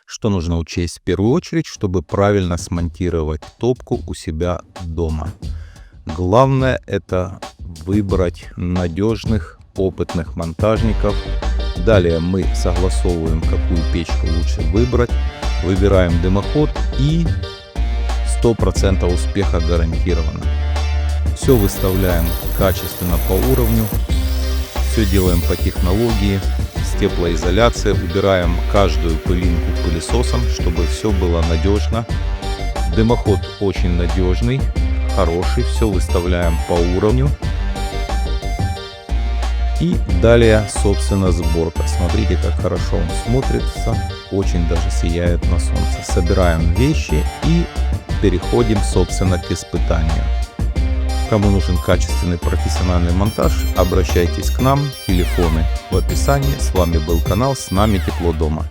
Что нужно учесть в первую очередь, чтобы правильно смонтировать топку у себя дома? Главное это выбрать надежных, опытных монтажников. Далее мы согласовываем, какую печку лучше выбрать. Выбираем дымоход и 100% успеха гарантировано. Все выставляем качественно по уровню. Все делаем по технологии. С теплоизоляцией убираем каждую пылинку пылесосом, чтобы все было надежно. Дымоход очень надежный, хороший. Все выставляем по уровню. И далее, собственно, сборка. Смотрите, как хорошо он смотрится. Очень даже сияет на солнце. Собираем вещи и переходим, собственно, к испытанию. Кому нужен качественный профессиональный монтаж, обращайтесь к нам. Телефоны в описании. С вами был канал «С нами тепло дома».